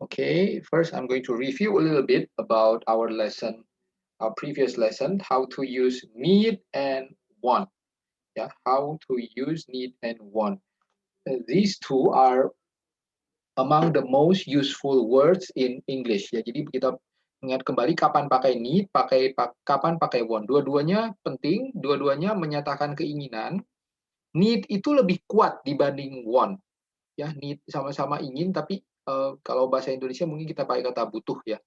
Okay, first I'm going to review a little bit about our lesson, our previous lesson, how to use need and want. Yeah, how to use need and want. These two are among the most useful words in English. Ya, jadi kita ingat kembali kapan pakai need, kapan pakai want. Dua-duanya penting, dua-duanya menyatakan keinginan. Need itu lebih kuat dibanding want. Ya, need sama-sama ingin, tapi kalau bahasa Indonesia mungkin kita pakai kata butuh ya.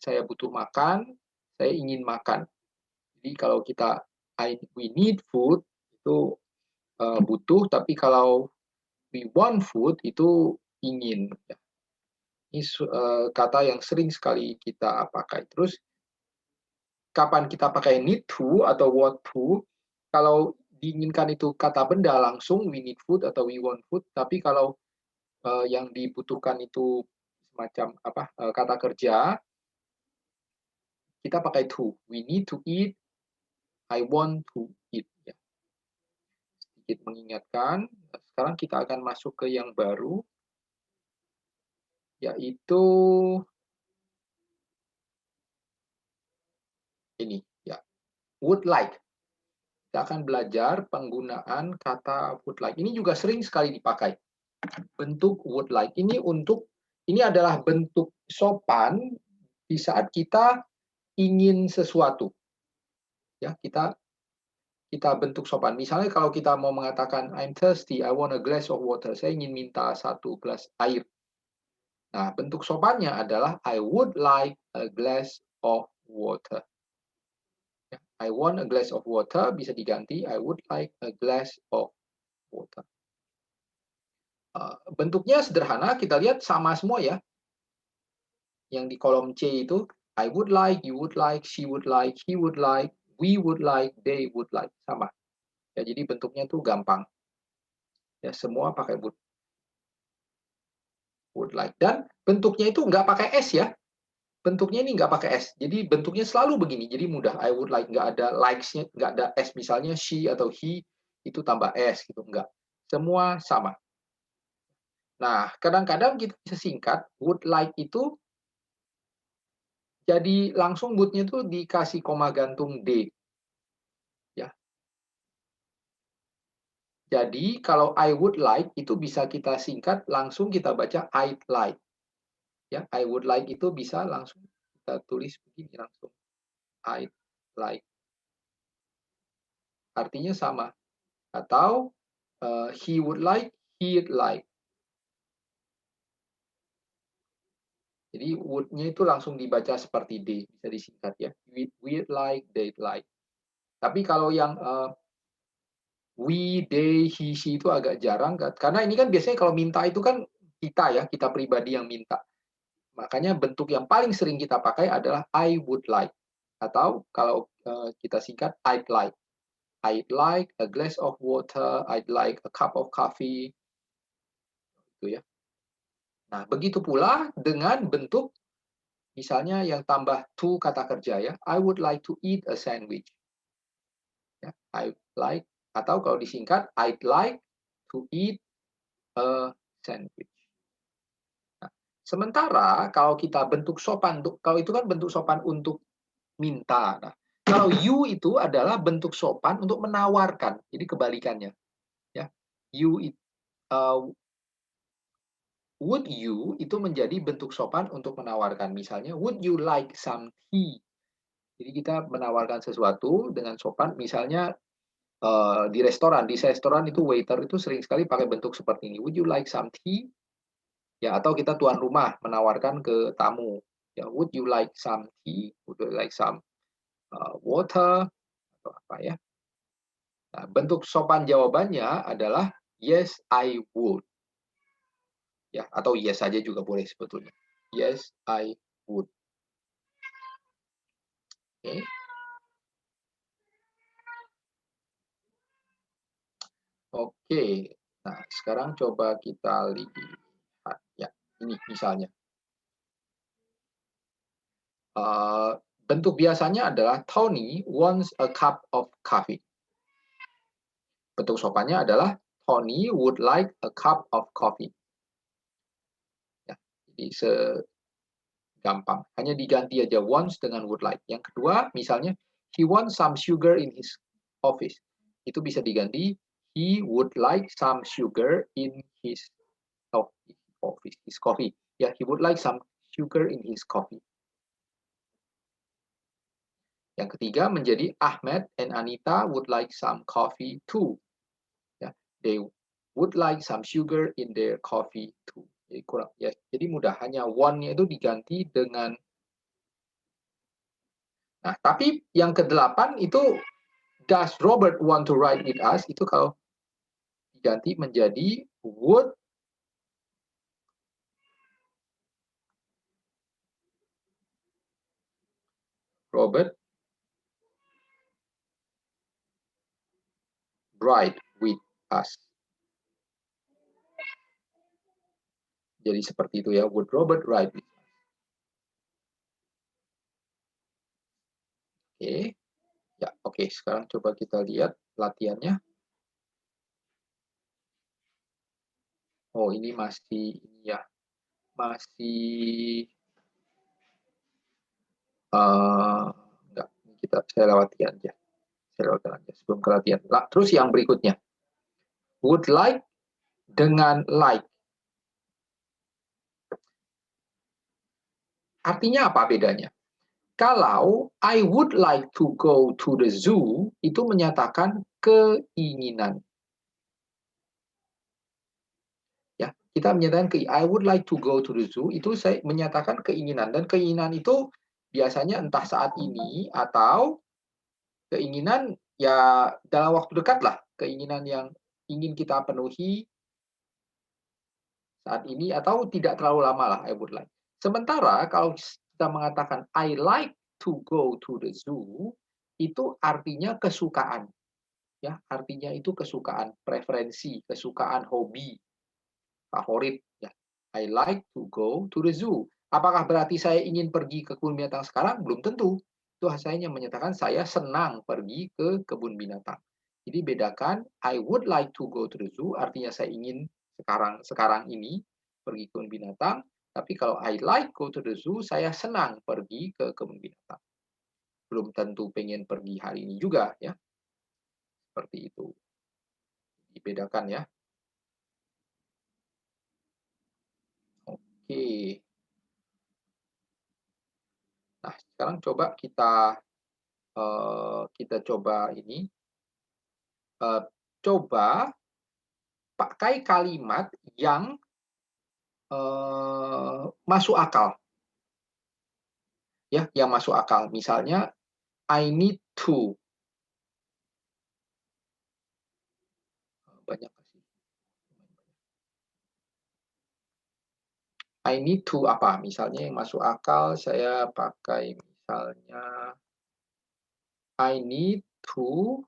Saya butuh makan, saya ingin makan. Jadi kalau kita we need food itu butuh, tapi kalau we want food itu ingin. Ya. Ini kata yang sering sekali kita pakai. Terus kapan kita pakai need to atau want to? Kalau diinginkan itu kata benda langsung we need food atau we want food, tapi kalau yang dibutuhkan itu semacam kata kerja, kita pakai to. We need to eat, I want to eat. Ya. Sedikit mengingatkan, sekarang kita akan masuk ke yang baru, yaitu ini, ya, would like. Kita akan belajar penggunaan kata would like. Ini juga sering sekali dipakai. Bentuk would like ini adalah bentuk sopan di saat kita ingin sesuatu. Ya, kita bentuk sopan. Misalnya kalau kita mau mengatakan I'm thirsty, I want a glass of water. Saya ingin minta 1 gelas air. Nah, bentuk sopannya adalah I would like a glass of water. I want a glass of water bisa diganti I would like a glass of water. Bentuknya sederhana, kita lihat sama semua ya. Yang di kolom C itu I would like, you would like, she would like, he would like, we would like, they would like, sama. Ya, jadi bentuknya tuh gampang. Ya, semua pakai would like. Dan bentuknya itu nggak pakai S ya. Bentuknya ini nggak pakai S. Jadi bentuknya selalu begini. Jadi mudah. I would like, nggak ada likes-nya, nggak ada S. Misalnya she atau he itu tambah S gitu. Nggak. Semua sama. Nah, kadang-kadang kita bisa singkat. Would like itu jadi langsung would-nya itu dikasih koma gantung D. Ya. Jadi kalau I would like itu bisa kita singkat langsung kita baca I'd like. Ya, I would like itu bisa langsung kita tulis begini langsung. I'd like. Artinya sama. Atau he would like, he'd like. Jadi would-nya itu langsung dibaca seperti D, bisa disingkat ya. We'd like, they'd like. Tapi kalau yang we, they, he, she itu agak jarang, karena ini kan biasanya kalau minta itu kan kita ya, kita pribadi yang minta. Makanya bentuk yang paling sering kita pakai adalah I would like. Atau kalau kita singkat, I'd like. I'd like a glass of water, I'd like a cup of coffee. Gitu ya. Nah, begitu pula dengan bentuk misalnya yang tambah to kata kerja ya. I would like to eat a sandwich. Ya, I'd like atau kalau disingkat I'd like to eat a sandwich. Nah, sementara kalau kita bentuk sopan, kalau itu kan bentuk sopan untuk minta. Nah, kalau you itu adalah bentuk sopan untuk menawarkan. Jadi kebalikannya. Ya, you would you itu menjadi bentuk sopan untuk menawarkan. Misalnya, would you like some tea? Jadi kita menawarkan sesuatu dengan sopan. Misalnya di restoran itu waiter itu sering sekali pakai bentuk seperti ini. Would you like some tea? Ya, atau kita tuan rumah menawarkan ke tamu. Ya, would you like some tea? Would you like some water? Atau apa ya? Nah, bentuk sopan jawabannya adalah yes, I would. Ya, atau yes saja juga boleh sebetulnya. Yes, I would. Oke. Oke. Nah, sekarang coba kita lihat ya. Ini misalnya. Bentuk biasanya adalah Tony wants a cup of coffee. Bentuk sopannya adalah Tony would like a cup of coffee. Jadi segampang. Hanya diganti aja wants dengan would like. Yang kedua, misalnya he wants some sugar in his office. Itu bisa diganti he would like some sugar in his office, his coffee. Ya, he would like some sugar in his coffee. Yang ketiga menjadi Ahmed and Anita would like some coffee too. Ya, they would like some sugar in their coffee too. Jadi kurang ya. Jadi mudah, hanya want-nya itu diganti dengan. Nah, tapi yang kedelapan itu does Robert want to ride with us, itu kalau diganti menjadi would Robert ride with us. Jadi seperti itu ya, would Robert ride with us. Oke. Ya, oke. Sekarang coba kita lihat latihannya. Oh, ini masih ya. Masih enggak, saya lewati aja. Saya lewati aja sebelum ke latihan. Terus yang berikutnya. Would like dengan like. Artinya apa bedanya? Kalau I would like to go to the zoo, itu menyatakan keinginan. Ya, kita menyatakan I would like to go to the zoo, itu saya menyatakan keinginan. Dan keinginan itu biasanya entah saat ini atau keinginan ya dalam waktu dekat lah. Keinginan yang ingin kita penuhi saat ini atau tidak terlalu lama lah, I would like. Sementara kalau kita mengatakan I like to go to the zoo, itu artinya kesukaan. Ya, artinya itu kesukaan, preferensi, kesukaan, hobi, favorit. Ya. I like to go to the zoo. Apakah berarti saya ingin pergi ke kebun binatang sekarang? Belum tentu. Itu saya menyatakan saya senang pergi ke kebun binatang. Jadi bedakan I would like to go to the zoo, artinya saya ingin sekarang ini pergi ke kebun binatang. Tapi kalau I like go to the zoo, saya senang pergi ke kebun binatang. Belum tentu pengen pergi hari ini juga ya. Seperti itu. Dibedakan ya. Oke. Nah, sekarang coba kita coba ini. Coba pakai kalimat yang masuk akal. Ya, yang masuk akal. Misalnya I need to. Banyak sih. I need to apa? Misalnya yang masuk akal saya pakai misalnya I need to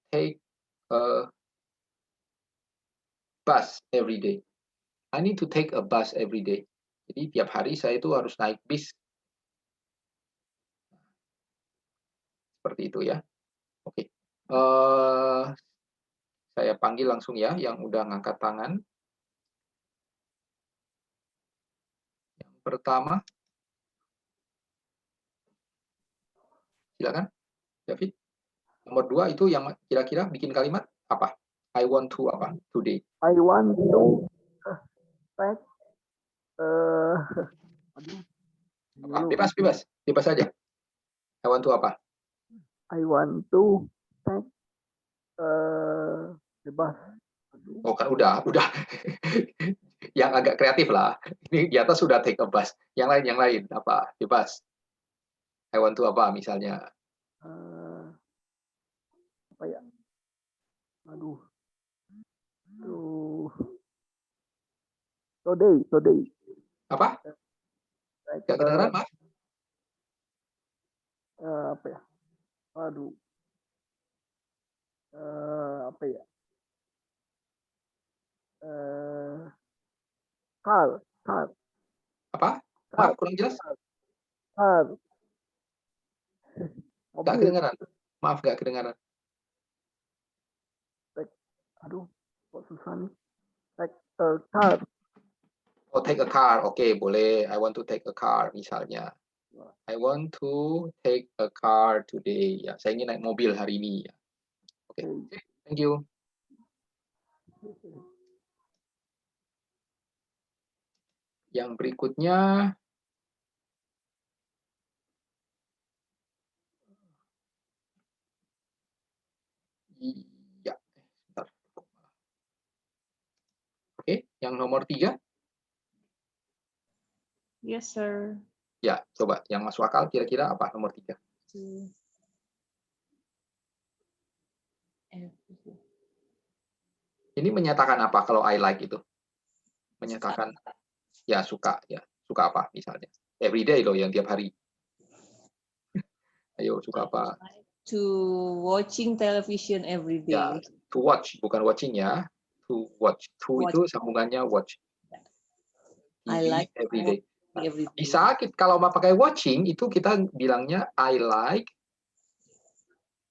take a bus every day. I need to take a bus every day. Jadi tiap hari saya itu harus naik bis. Seperti itu ya. Oke. Saya panggil langsung ya yang udah ngangkat tangan. Yang pertama. Silakan, David. Nomor 2 itu yang kira-kira bikin kalimat apa? I want to apa? Today. I want to take Bebas saja. I want to apa? I want to take bebas. Oh kan udah. Yang agak kreatif lah. Ini di atas sudah take a bus. Yang lain apa? Bebas. I want to apa misalnya? Apa ya? Aduh. Today. Apa? Gak kedengeran, maaf. Apa ya? Aduh. Apa ya? Car. Apa? Maaf, kurang jelas. Car. Gak kedengeran. Maaf, gak kedengeran. Aduh, kok susah nih. Take a car. Oh, take a car. Oke, boleh. I want to take a car misalnya. I want to take a car today. Ya, saya ingin naik mobil hari ini ya. Oke. Thank you. Yang berikutnya ya, sebentar. Oke, yang nomor 3. Yes, sir. Ya, coba yang masuk akal kira-kira apa nomor 3? Ini menyatakan apa kalau I like itu? Menyatakan ya suka ya. Suka apa misalnya? Everyday loh yang tiap hari. Ayo, suka apa? To watching television every Ya, day. to watch, bukan watching ya. To watch. To Watch. itu sambungannya watch. I like every day. Nah, every day. bisa kalau mau pakai watching itu kita bilangnya I like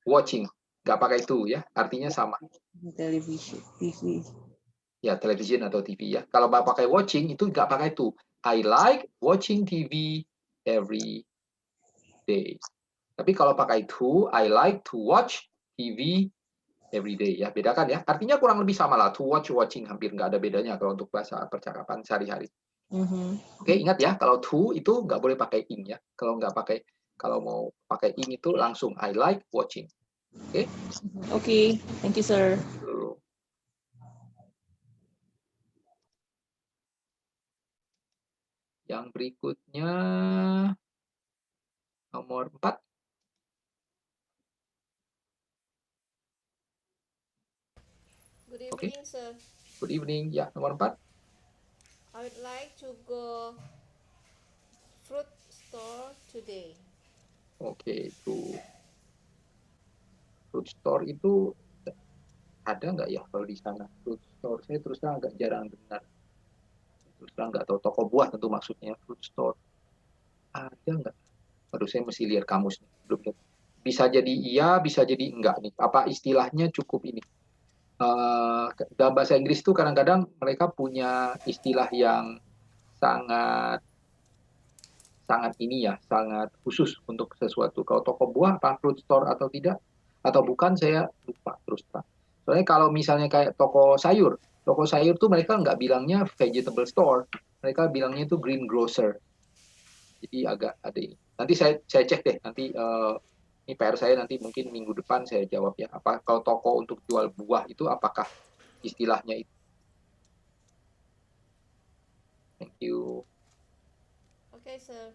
watching. Nggak pakai itu ya, artinya sama. Television, TV. Ya, television atau TV ya. Kalau mau pakai watching itu nggak pakai itu. I like watching TV every day. Tapi kalau pakai to, I like to watch TV every day ya. Bedakan ya. Artinya kurang lebih sama lah. To watch, watching hampir nggak ada bedanya kalau untuk bahasa percakapan sehari-hari. Oke, ingat ya, kalau to itu nggak boleh pakai ing ya. Kalau mau pakai ing itu langsung I like watching. Oke? Okay, thank you, sir. Yang berikutnya nomor 4. Good evening, sir. Good evening. Ya, nomor 4. I would like to go fruit store today. Oke, itu fruit store itu ada nggak ya kalau di sana? Fruit store saya terus terang agak jarang dengar. Terus terang nggak tahu, toko buah tentu maksudnya fruit store. Ada nggak? Baru saya mesti lihat kamus nih. Belum lihat. Bisa jadi iya, bisa jadi enggak nih. Apa istilahnya cukup ini? Dalam bahasa Inggris itu kadang-kadang mereka punya istilah yang sangat ini ya, sangat khusus untuk sesuatu. Kalau toko buah apa fruit store atau tidak atau bukan saya lupa terus terang. Soalnya kalau misalnya kayak toko sayur tuh mereka nggak bilangnya vegetable store, mereka bilangnya itu greengrocer. Jadi agak ada ini. Nanti saya cek deh nanti ini PR saya nanti mungkin minggu depan saya jawab ya. Apa kalau toko untuk jual buah itu apakah istilahnya itu? Thank you. Okay, sir.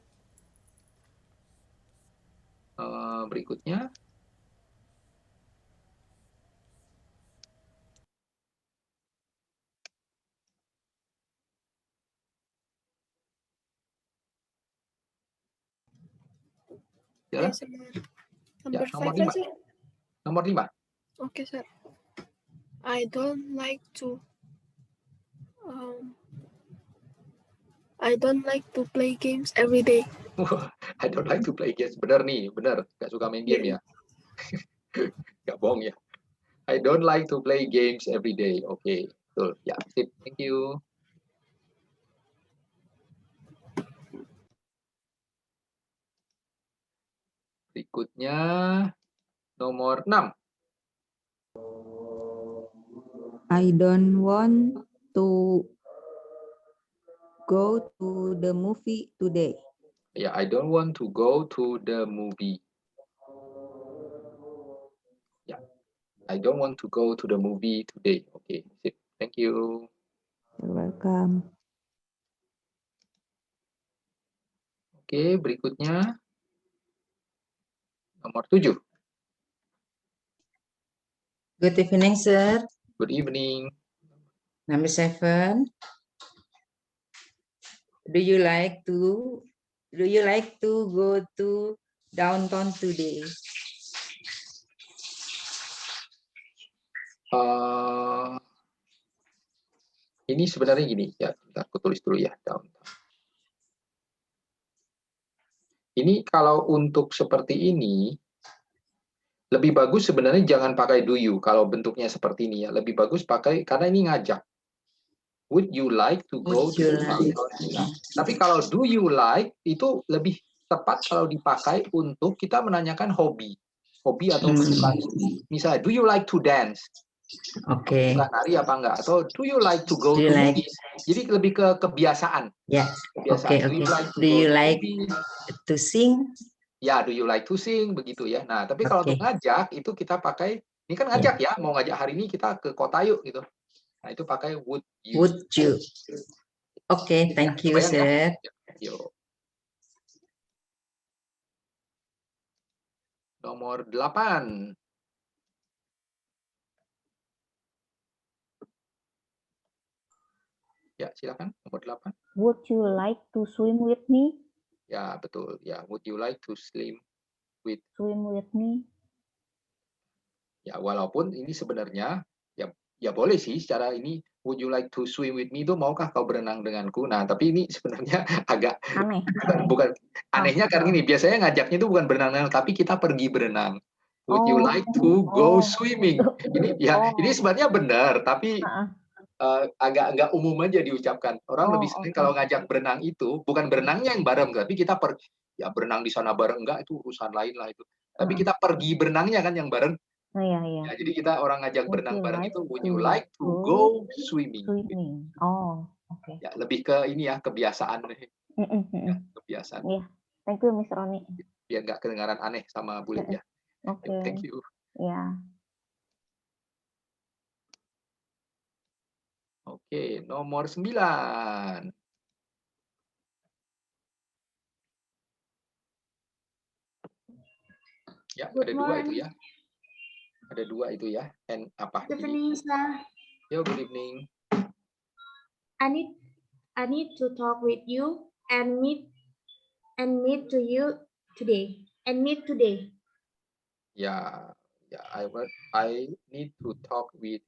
Berikutnya. Ya, Yes, sir. Ya, Number nomor 5, 5. sir. Nomor 5. Okay, sir. I don't like to play games every day. I don't like to play games. Bener nih, bener. Gak suka main game ya. Gak bohong ya. I don't like to play games every day. Oke, betul. Ya, sip. Thank you. Berikutnya nomor 6. I don't want to go to the movie today. Ya, I don't want to go to the movie. Ya, I don't want to go to the movie today. Oke, sip. Thank you. You're welcome. Oke, berikutnya nomor 7. Good evening, sir. Good evening. Number 7. Do you like to go to downtown today? Ini sebenarnya gini ya, aku tulis dulu ya. Downtown. Ini kalau untuk seperti ini lebih bagus sebenarnya jangan pakai do you kalau bentuknya seperti ini ya. Lebih bagus pakai karena ini ngajak. Would you like to go Would you to like? Palestina? Tapi kalau do you like itu lebih tepat kalau dipakai untuk kita menanyakan hobi. Hobi atau kesukaan. Misalnya, do you like to dance? Oke. Suka nari apa enggak? Atau do you like to go Do you to like? movies? Jadi lebih ke kebiasaan. Ya. Kebiasaan. Oke, Do you oke. like to Do go you to like movies? to sing? Ya, do you like to sing? Begitu ya. Nah, tapi kalau Oke. untuk ngajak itu kita pakai, ini kan ngajak ya, mau ngajak hari ini kita ke kota yuk gitu. Nah, itu pakai would you. Would you? Oke, thank you, Kebayang ya? sir. Yuk. Nomor 8. Ya, silakan. Nomor 8. Would you like to swim with me? Ya, betul. Ya, would you like to Swim with me? ya, walaupun ini sebenarnya ya boleh sih secara ini, would you like to swim with me itu maukah kau berenang denganku? Nah, tapi ini sebenarnya agak Aneh. bukan anehnya karena ini biasanya ngajaknya itu bukan berenang, tapi kita pergi berenang. Would you like to go swimming? Ini ya, ini sebenarnya benar, tapi agak nggak umum aja diucapkan. Orang lebih sering kalau ngajak berenang itu bukan berenangnya yang bareng, tapi kita ya berenang di sana bareng enggak itu urusan lain lah itu. Tapi kita pergi berenangnya kan yang bareng. Oh iya, iya. Ya, jadi kita orang ngajak Would berenang you bareng like itu would to you like to go swimming? Swimming. Oh, oke. Ya, lebih ke ini ya kebiasaan. Ya, kebiasaan. Iya. Thank you, Miss Roni. Biar nggak kedengaran aneh sama bule ya. Oke. Thank you. Ya. Oke, nomor 9. Ya, Good ada dua itu morning. ya. Ada dua itu ya. And apa? Good evening, sir. Yo, good evening. I need to talk with you and meet to you today. And meet today. Ya, I need to talk with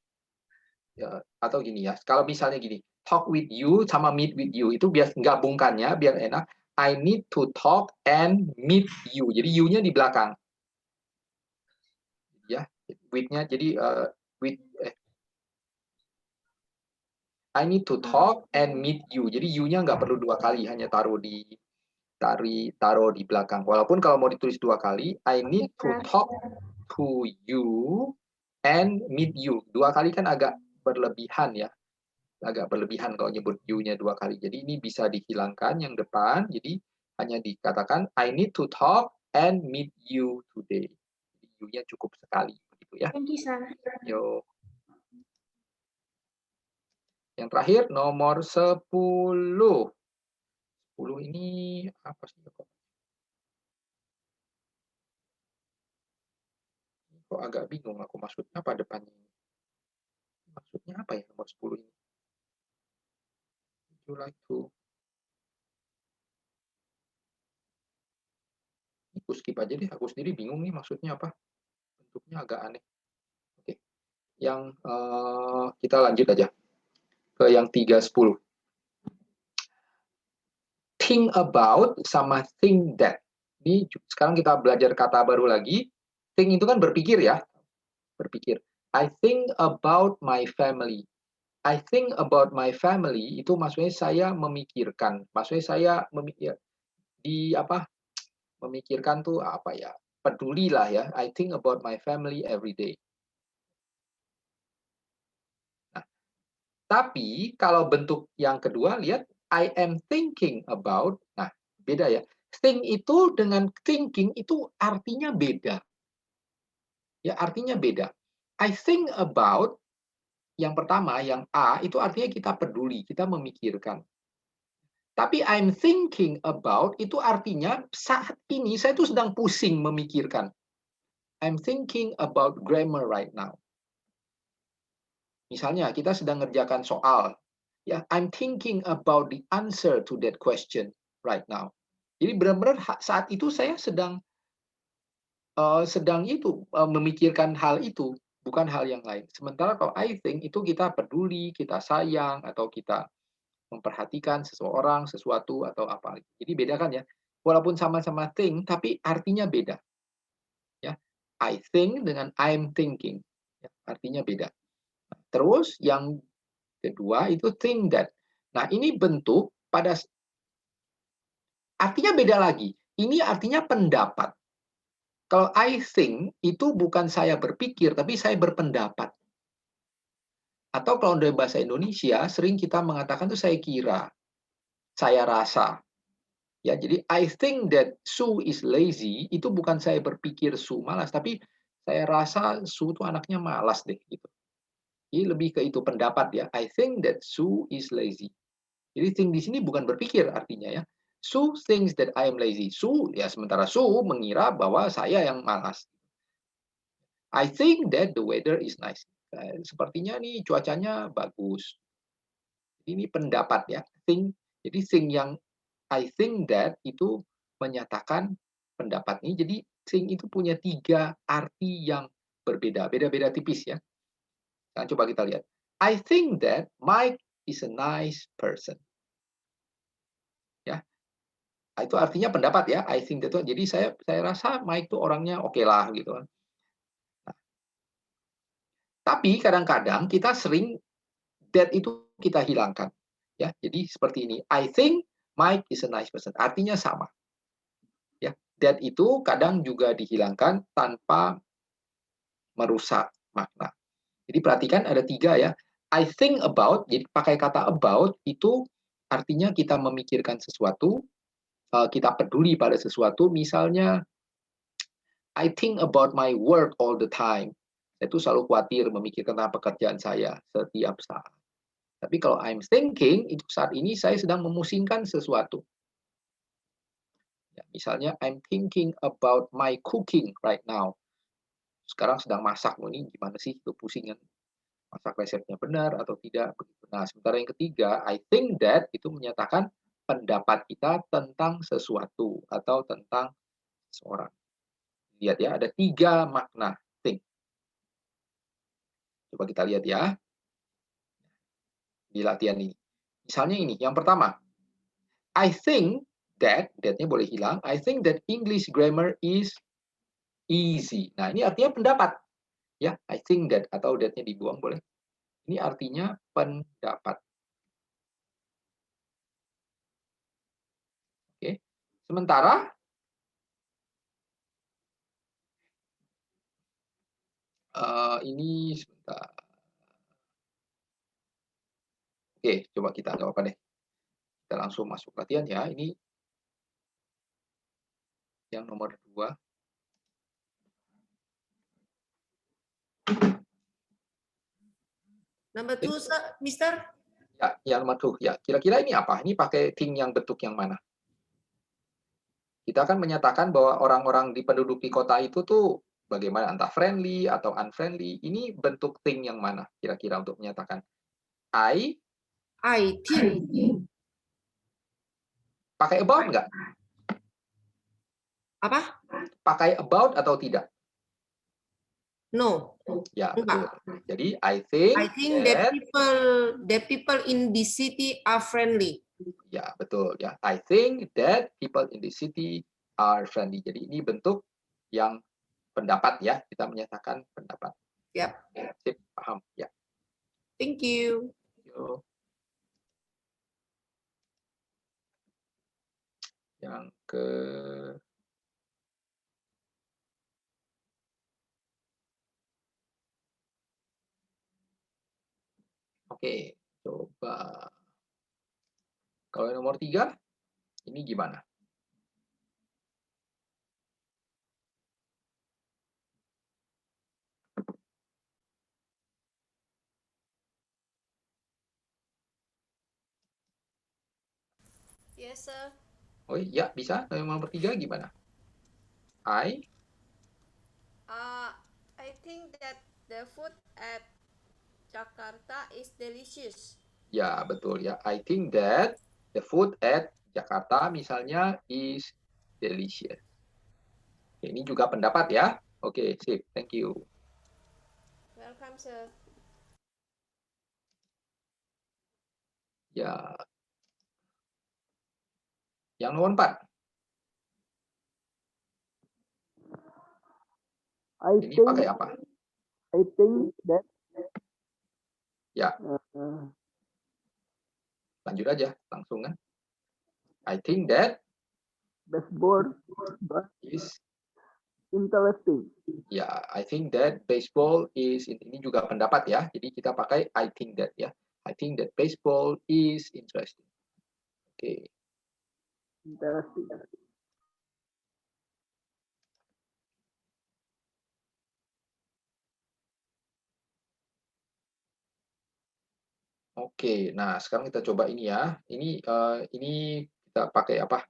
ya, atau gini ya. Kalau misalnya gini, talk with you sama meet with you itu biar gabungkannya biar enak. I need to talk and meet you. Jadi you-nya di belakang. Ya, with-nya jadi I need to talk and meet you. Jadi you-nya nggak perlu dua kali, hanya taruh di belakang. Walaupun kalau mau ditulis dua kali, I need to talk to you and meet you. Dua kali kan agak berlebihan ya. Agak berlebihan kalau nyebut you-nya dua kali. Jadi ini bisa dihilangkan yang depan. Jadi hanya dikatakan I need to talk and meet you today. You-nya cukup sekali begitu ya. Thank you, sir. Yo. Yang terakhir nomor 10. 10 ini apa sih kok? Kok agak bingung aku maksudnya apa depannya ini? Maksudnya apa ya nomor 10 ini? Would you like to? Aku skip aja deh, aku sendiri bingung nih maksudnya apa. Bentuknya agak aneh. Oke. Yang kita lanjut aja ke yang 3:10. Think about sama think that. Ini sekarang kita belajar kata baru lagi. Think itu kan berpikir ya. Berpikir. I think about my family. I think about my family itu maksudnya saya memikirkan. Maksudnya saya memikirkan tuh apa ya? Peduli lah ya. I think about my family every day. Nah, tapi kalau bentuk yang kedua lihat I am thinking about. Nah, beda ya. Think itu dengan thinking itu artinya beda. Ya, artinya beda. I think about yang pertama, yang A, itu artinya kita peduli, kita memikirkan. Tapi I'm thinking about, itu artinya saat ini saya tuh sedang pusing memikirkan. I'm thinking about grammar right now. Misalnya, kita sedang ngerjakan soal. Ya, I'm thinking about the answer to that question right now. Jadi benar-benar saat itu saya sedang memikirkan hal itu. Bukan hal yang lain. Sementara kalau I think itu kita peduli, kita sayang, atau kita memperhatikan seseorang, sesuatu, atau apa. Jadi beda kan ya. Walaupun sama-sama think, tapi artinya beda. Ya, I think dengan I'm thinking. Ya, artinya beda. Terus yang Kedua itu think that. Nah, ini bentuk pada artinya beda lagi. Ini artinya pendapat. Kalau I think itu bukan saya berpikir, tapi saya berpendapat. Atau kalau dari bahasa Indonesia, sering kita mengatakan tuh saya kira, saya rasa. Ya, jadi I think that Sue is lazy, itu bukan saya berpikir Sue malas, tapi saya rasa Sue itu anaknya malas deh gitu. Jadi lebih ke itu pendapat ya. I think that Sue is lazy. Jadi think di sini bukan berpikir artinya ya. Sue thinks that I am lazy. Sue ya, sementara Sue mengira bahwa saya yang malas. I think that the weather is nice. Sepertinya nih cuacanya bagus. Ini pendapat ya. Think. Jadi think yang I think that itu menyatakan pendapat ini. Jadi think itu punya 3 arti yang berbeda. Beda-beda tipis ya. Nah, coba kita lihat. I think that Mike is a nice person. Ya. Itu artinya pendapat ya. I think that. Jadi saya rasa Mike itu orangnya oke lah gitu kan. Nah, tapi kadang-kadang kita sering that itu kita hilangkan. Ya, jadi seperti ini. I think Mike is a nice person. Artinya sama. Ya, that itu kadang juga dihilangkan tanpa merusak makna. Jadi perhatikan ada 3 ya. I think about, jadi pakai kata about itu artinya kita memikirkan sesuatu, kita peduli pada sesuatu. Misalnya, I think about my work all the time. Saya itu selalu khawatir memikirkan tentang pekerjaan saya setiap saat. Tapi kalau I'm thinking, itu saat ini saya sedang memusingkan sesuatu. Ya, misalnya, I'm thinking about my cooking right now. Sekarang sedang masak, ini gimana sih itu pusingan. Masak resepnya benar atau tidak. Nah, sementara yang ketiga, I think that itu menyatakan pendapat kita tentang sesuatu atau tentang seseorang. Lihat ya, ada 3 makna think. Coba kita lihat ya. Di latihan ini. Misalnya ini, yang pertama. I think that-nya boleh hilang. I think that English grammar is easy. Nah, ini artinya pendapat. Ya, I think that atau that-nya dibuang boleh. Ini artinya pendapat. Oke. Sementara ini sebentar. Oke, coba kita nggak apa-apa deh. Kita langsung masuk latihan ya. Ini yang nomor 2. Number 2, sir, Mister. Ya, yang nomor 2. Ya, kira-kira ini apa? Ini pakai think yang bentuk yang mana? Kita akan menyatakan bahwa orang-orang di penduduk di kota itu tuh bagaimana, entah friendly atau unfriendly. Ini bentuk think yang mana kira-kira untuk menyatakan? I think. Pakai about nggak? Apa? Pakai about atau tidak? No. Ya, betul. Enggak. Jadi I think that people in this city are friendly. Ya, betul ya. I think that people in the city are friendly. Jadi ini bentuk yang pendapat ya. Kita menyatakan pendapat. Yep. Sip, paham ya. Thank you. Yo. Yang ke Oke, coba. Kalau yang nomor 3, ini gimana? Yes, sir. Oh iya, bisa. Yang nomor 3 gimana? I think that the food at Jakarta is delicious. Ya, betul ya. I think that the food at Jakarta misalnya is delicious. Ini juga pendapat ya. Oke, sip. Thank you. Welcome, sir. Ya. Yang nomor 4. Ini pakai apa? I think that Ya. Lanjut aja, langsung kan. I think that Baseball is, interesting. ya, I think that baseball is, ini juga pendapat ya. Jadi kita pakai I think that ya. I think that baseball is interesting. Oke. Interesting. Oke, nah sekarang kita coba ini ya. Ini kita pakai apa?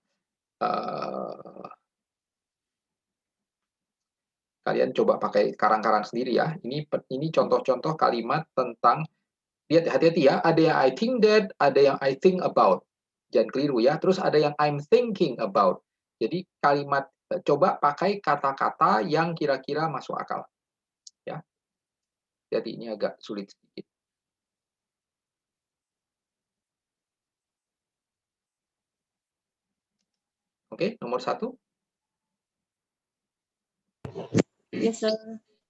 Kalian coba pakai karang-karang sendiri ya. Ini contoh-contoh kalimat tentang, lihat hati-hati ya. Ada yang I think that, ada yang I think about. Jangan keliru ya. Terus ada yang I'm thinking about. Jadi kalimat, coba pakai kata-kata yang kira-kira masuk akal. Ya. Jadi ini agak sulit sedikit. Oke, nomor 1. Yes, sir.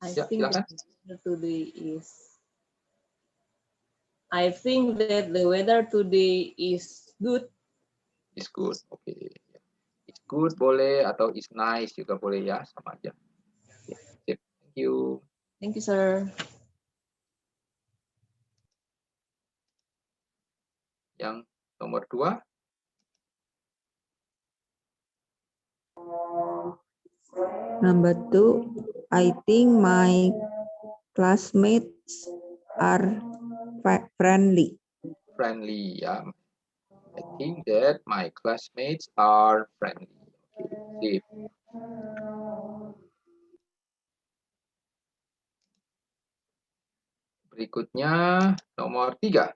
Ya, silakan. I think that the weather today is good. Is good. Oke. It's good boleh, atau is nice juga boleh ya, sama aja. Oke, sip. Thank you. Thank you, sir. Yang nomor 2. Number 2, I think my classmates are friendly. Friendly ya. I think that my classmates are friendly. Oke, sip. Berikutnya nomor 3.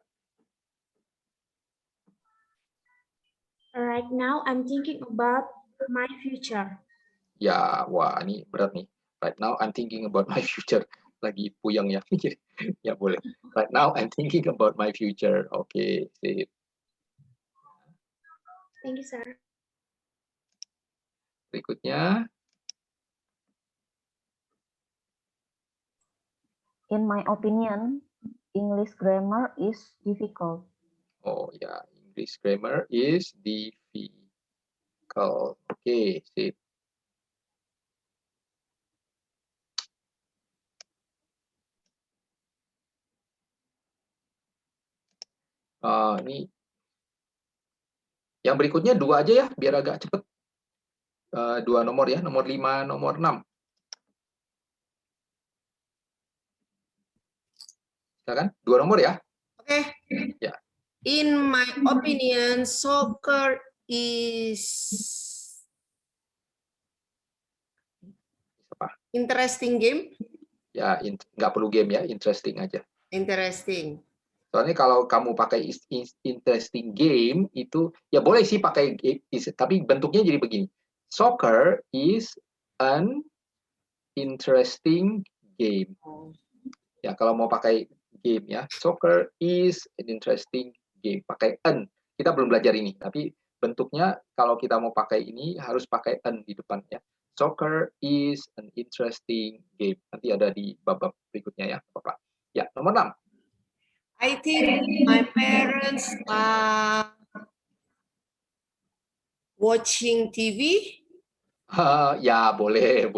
Right now, I'm thinking about my future. Ya, wah ini berat nih. Right now I'm thinking about my future. Lagi puyeng ya. Ya boleh. Right now I'm thinking about my future. Oke, sip. Thank you, sir. Berikutnya, In my opinion, English grammar is difficult. oh ya, English grammar is difficult. Oke, sip. Ini yang berikutnya 2 aja ya, biar agak cepet. 2 nomor ya, nomor 5, nomor 6. Silakan, 2 nomor ya. Okay. Ya. In my opinion, soccer is Apa? interesting game. Ya, nggak perlu game ya, interesting aja. Interesting. Soalnya kalau kamu pakai interesting game itu ya boleh sih pakai tapi bentuknya jadi begini. Soccer is an interesting game. Ya, kalau mau pakai game ya, soccer is an interesting game. Pakai an. Kita belum belajar ini, tapi bentuknya kalau kita mau pakai ini harus pakai an di depan ya. Soccer is an interesting game. Nanti ada di bab-bab berikutnya ya, Bapak. Ya, nomor 6. I think my parents are watching TV. Ya boleh.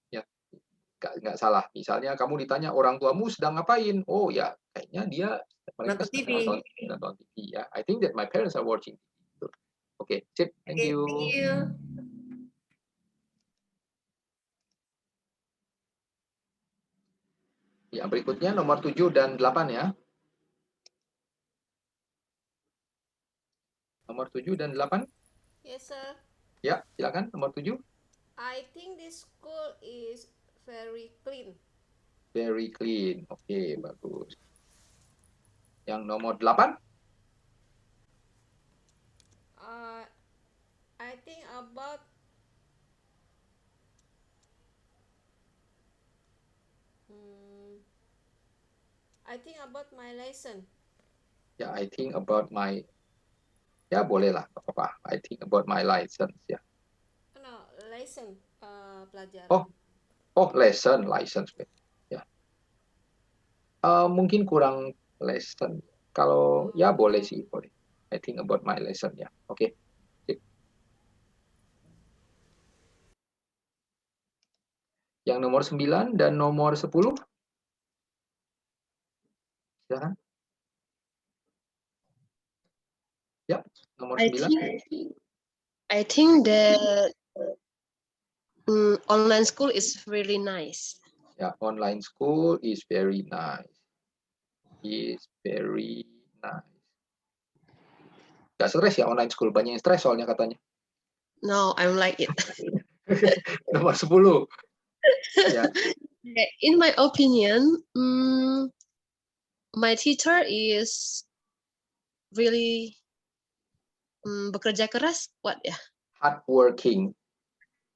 Ya, nggak salah. Misalnya kamu ditanya orang tuamu sedang ngapain? Oh ya, kayaknya dia mereka sedang nonton TV ya. I think that my parents are watching TV. Oke, sip. Thank you. Thank you. Ya, berikutnya nomor 7 dan 8 ya. Nomor 7 dan 8. Yes, sir. Ya, silakan nomor 7. I think this school is very clean. Very clean. Oke, bagus. Yang nomor 8. I think about my lesson. Ya, I think about my, ya boleh lah, apa-apa. I think about my license ya. No, lesson, pelajaran. Oh, license ya. Mungkin kurang lesson. Kalau ya boleh sih, boleh. I think about my lesson ya. Oke. Sip. Yang nomor 9 dan nomor 10. Silakan. Ya, nomor 9. I think that online school is really nice. Ya, online school is very nice. Is very nice. Gak stres ya online school, banyak yang stres soalnya katanya. No, I don't like it. Nomor 10. Ya. In my opinion, my teacher is really bekerja keras, what ya? Hardworking.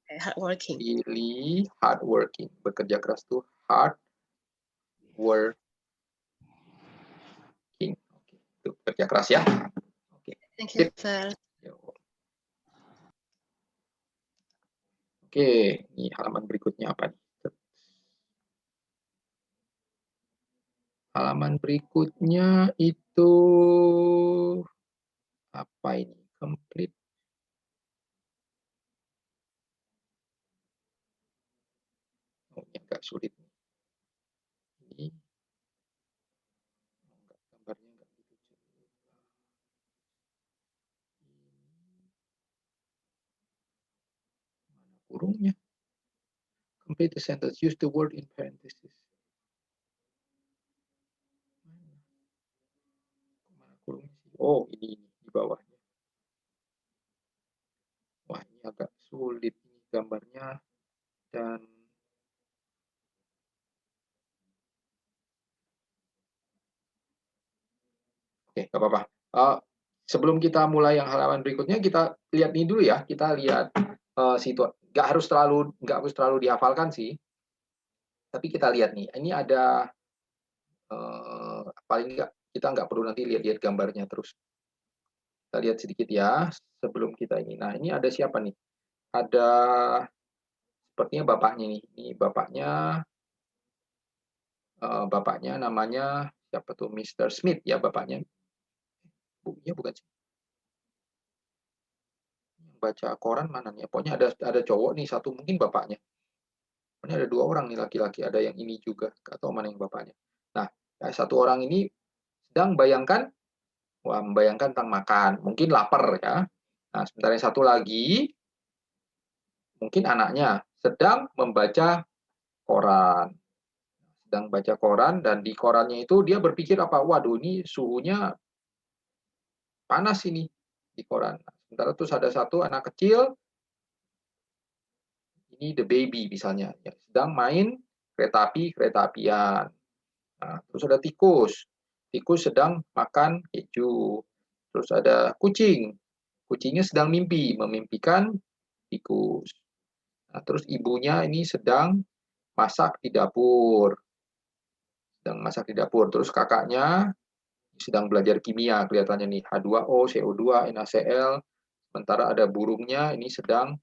Hardworking. Really hardworking. Bekerja keras tuh hard working. Oke, itu bekerja keras ya. Oke. Thank you, sir. Oke, ini halaman berikutnya apa nih? Halaman berikutnya itu apa ini? Complete. Oh, ini agak sulit. Ini gambarnya enggak begitu jelas. Mana kurungnya? Complete the sentence. Use the word in parentheses. Mana kurungnya sih? Oh, ini di bawahnya. Wah, ini agak sulit nih gambarnya dan oke, nggak apa-apa. Sebelum kita mulai yang halaman berikutnya, kita lihat ini dulu ya. Kita lihat situasi. Nggak harus terlalu dihafalkan sih. Tapi kita lihat nih. Ini ada paling nggak kita nggak perlu nanti lihat-lihat gambarnya terus. Kita lihat sedikit ya sebelum kita ini. Nah, ini ada siapa nih? Ada sepertinya bapaknya nih. Ini bapaknya namanya siapa tuh? Mr. Smith ya bapaknya. Ya bukan sih. Baca koran mana nih? Pokoknya ada cowok nih satu, mungkin bapaknya. Pokoknya ada 2 orang nih laki-laki, ada yang ini juga, atau mana yang bapaknya. Nah, satu orang ini sedang membayangkan tentang makan, mungkin lapar ya. Nah, sementara yang satu lagi mungkin anaknya sedang membaca koran. Sedang baca koran dan di korannya itu dia berpikir apa? Waduh, ini suhunya panas ini di koran. Sementara terus ada satu anak kecil, ini the baby misalnya, yang sedang main kereta apian. Nah, terus ada tikus sedang makan keju. Terus ada kucingnya sedang memimpikan tikus. Nah, terus ibunya ini sedang masak di dapur. Terus kakaknya sedang belajar kimia, kelihatannya nih H2O, CO2, NaCl. Sementara ada burungnya ini sedang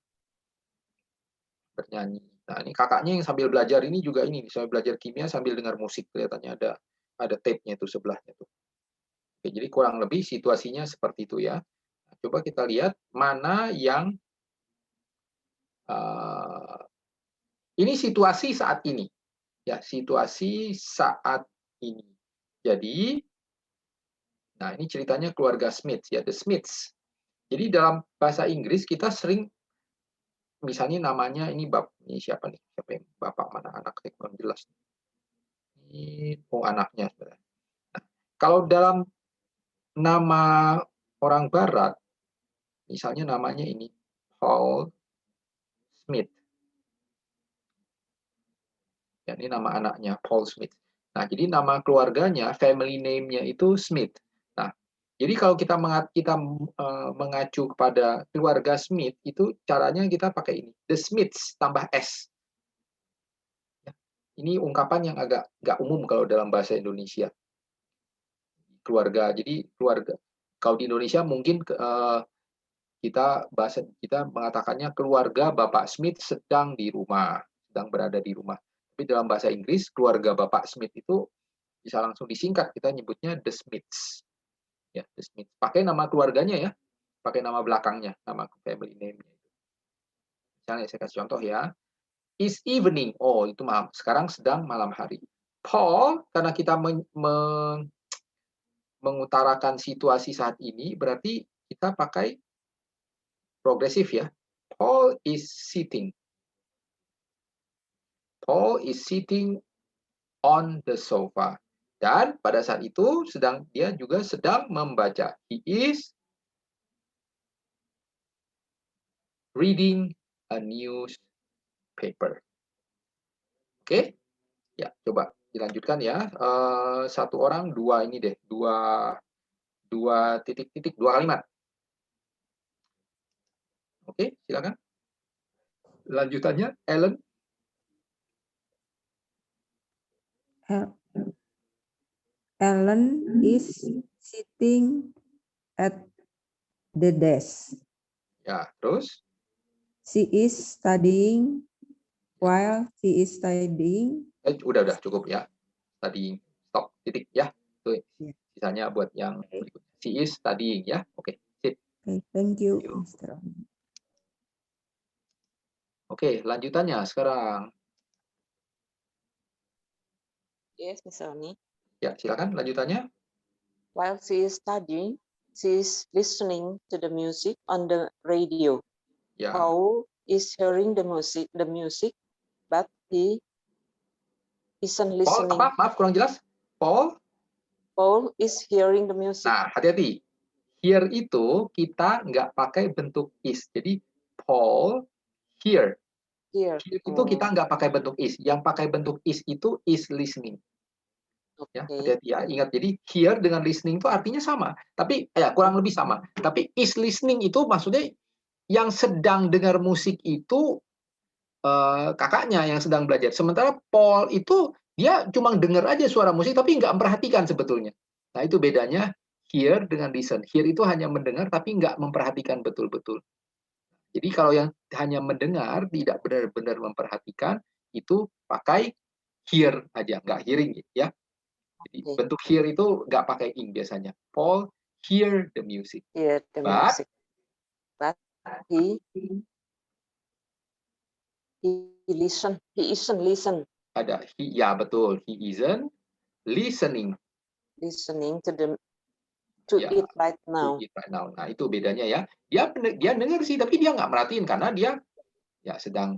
bernyanyi. Nah, ini kakaknya yang sambil belajar ini juga ini, sambil belajar kimia sambil dengar musik, kelihatannya ada tape-nya tuh sebelahnya tuh. Oke, jadi kurang lebih situasinya seperti itu ya. Nah, coba kita lihat mana yang ini situasi saat ini. Ya, situasi saat ini. Jadi, nah ini ceritanya keluarga Smith ya, the Smiths. Jadi dalam bahasa Inggris kita sering misalnya namanya ini siapa nih? Siapa yang bapak mana anak saya kurang jelas. Ini anaknya sebenarnya. Nah, kalau dalam nama orang barat misalnya namanya ini Paul Smith. Ya, ini nama anaknya Paul Smith. Nah, jadi nama keluarganya, family name-nya itu Smith. Nah, jadi kalau kita mengacu kepada keluarga Smith, itu caranya kita pakai ini, the Smiths tambah S. Ya, ini ungkapan yang agak nggak umum kalau dalam bahasa Indonesia. Keluarga, jadi keluarga. Kalau di Indonesia mungkin kita mengatakannya keluarga Bapak Smith sedang berada di rumah. Tapi dalam bahasa Inggris, keluarga Bapak Smith itu bisa langsung disingkat, kita nyebutnya the Smiths. Ya, the Smiths. Pakai nama keluarganya ya, pakai nama belakangnya, nama family name-nya. Misalnya saya kasih contoh ya, is evening. Oh, itu malam. Sekarang sedang malam hari. Paul, karena kita mengutarakan situasi saat ini, berarti kita pakai progresif ya. Paul is sitting. Paul is sitting on the sofa. Dan pada saat itu dia juga sedang membaca. He is reading a newspaper. Oke? Ya, coba dilanjutkan ya. Satu orang dua ini deh, dua titik-titik, dua kalimat. Oke, silakan. Lanjutannya, Ellen. Ellen is sitting at the desk. Ya, terus? She is studying while she is studying. Udah cukup ya. Tadi stop titik ya. Tuh, Ya. sisanya buat yang berikutnya. She is studying ya. Oke, sip. Okay, thank you, Thank you. Mr. Oni. Oke, lanjutannya sekarang. Yes, Mr. Oni. Ya, silakan lanjutannya. While she is studying, she is listening to the music on the radio. Ya. Paul is hearing the music, but he isn't Paul, listening. apa? Maaf, kurang jelas. Paul is hearing the music. Nah, hati-hati. Hear itu kita nggak pakai bentuk is. Jadi, Paul hear. Here. Hear itu kita nggak pakai bentuk is. Yang pakai bentuk is itu is listening. Ya, hati-hati ya. Ingat, jadi hear dengan listening itu artinya sama. Tapi, ya kurang lebih sama. Tapi is listening itu maksudnya yang sedang dengar musik itu kakaknya yang sedang belajar. Sementara Paul itu dia cuma dengar aja suara musik tapi nggak memperhatikan sebetulnya. Nah, itu bedanya hear dengan listen. Hear itu hanya mendengar tapi nggak memperhatikan betul-betul. Jadi kalau yang hanya mendengar tidak benar-benar memperhatikan itu pakai hear aja, nggak hearing ya. Jadi bentuk hear itu nggak pakai ing biasanya. Paul hear the music. Hear the music. But he listen. He isn't listen. Ada ya betul. He isn't listening. Listening to it right now. To it right now. Nah, itu bedanya ya. Dia dengar sih tapi dia nggak merhatiin karena dia ya sedang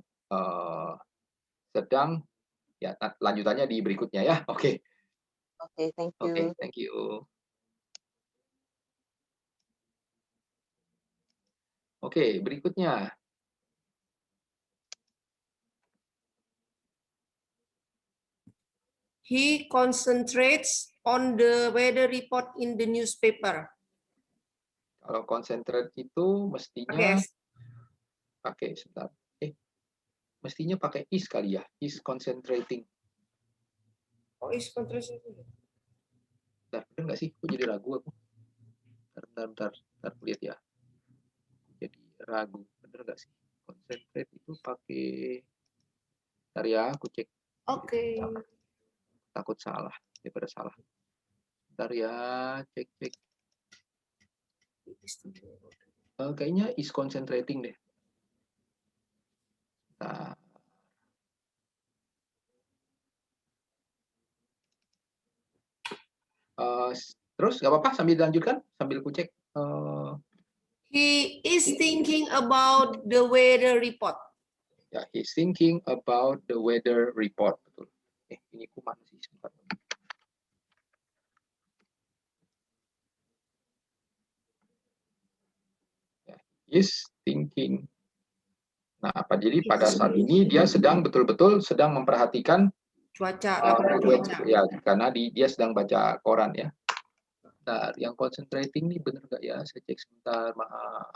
ya lanjutannya di berikutnya ya. Oke. Oke, thank you. Oke, thank you. Oke, berikutnya. He concentrates on the weather report in the newspaper. Kalau concentrate itu mestinya pakai sebentar. Mestinya pakai is kali ya. Is concentrating. Oh, is concentrating. Bentar, bener nggak sih? Aku jadi ragu aku. Bentar, lihat ya. Jadi ragu, bener nggak sih? Concentrate itu pakai. Bentar ya, aku cek. Oke. Takut salah, daripada salah. Bentar ya, cek. Kayaknya is concentrating deh. Nah. Terus nggak apa-apa sambil dilanjutkan, sambil ku cek. He is thinking about the weather report. Ya, he's thinking about the weather report. Betul. Ini kuman sih sempat. Ya, he's thinking. Nah, jadi pada saat ini dia sedang betul-betul sedang memperhatikan cuaca. Ya, karena dia sedang baca koran ya. Nah, yang concentrating nih bener nggak ya? Saya cek sebentar, maaf.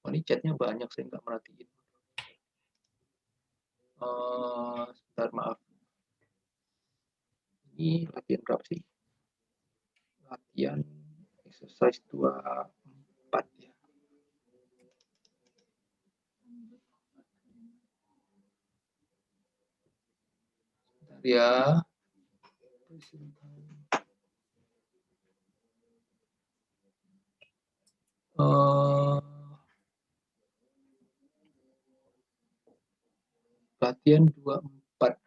Oh, ini chatnya banyak, saya nggak merhatiin. Sebentar, maaf. Ini latihan berapa sih? Latihan Exercise 24 ya. Bentar ya. Latihan 24.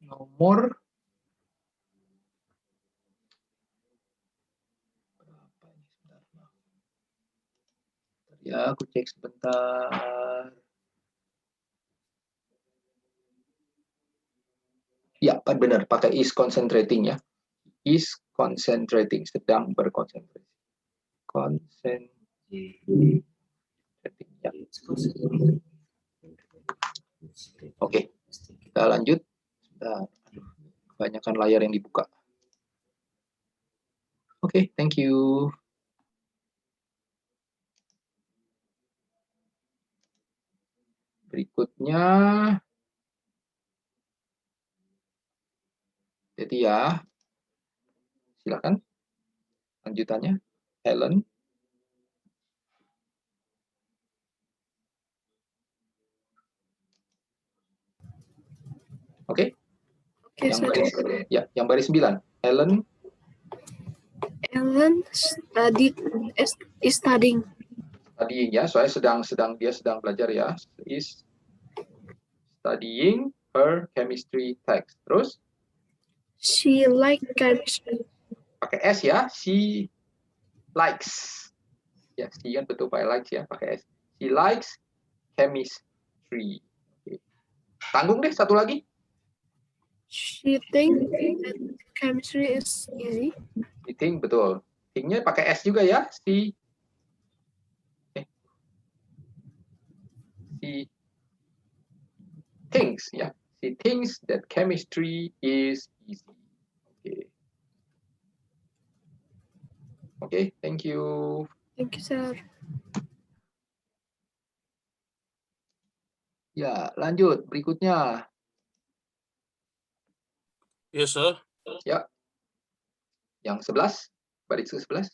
Nomor berapa ini sebentar. Ya, aku cek sebentar. Ya, benar, pakai is concentrating ya. Is concentrating, sedang berkonsentrasi. Concentrating ya. Oke, kita lanjut. Kebanyakan layar yang dibuka. Oke, thank you. Berikutnya, jadi ya, silakan. Lanjutannya, Helen. Oke. Okay, Yang baris, ya, yang baris 9. Helen. Ellen is studying. Studying ya, soalnya dia sedang belajar ya. Is studying her chemistry text. Terus? She like chemistry. Pakai S ya, she likes. Ya, she kan betul pakai likes ya, pakai S. She likes chemistry. Oke. Tanggung deh satu lagi. She think that chemistry is easy. She think, betul. Think-nya pakai S juga ya, she thinks ya. She thinks that chemistry is easy. Oke. Oke, thank you. Thank you, sir. Ya, lanjut. Berikutnya. Yes, sir. Ya. Yang 11, baris ke-11.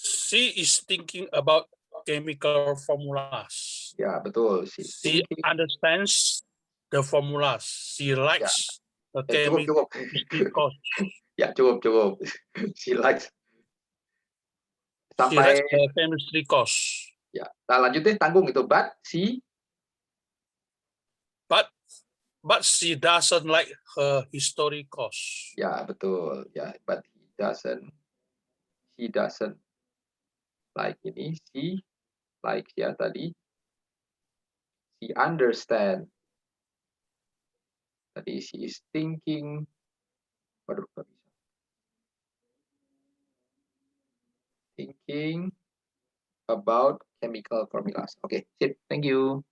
She is thinking about chemical formulas. Ya, betul. She understands the formulas. She likes the chemistry course. Ya, cukup. She likes. She likes the chemistry course. Ya, nah, lanjut deh, tanggung itu. But she doesn't like her history course. Ya, betul. Ya, but he doesn't like ini. She likes ya tadi. She understand. Tadi she is thinking. Waduh, nggak bisa. Thinking about chemical formulas. Oke, sip. Thank you.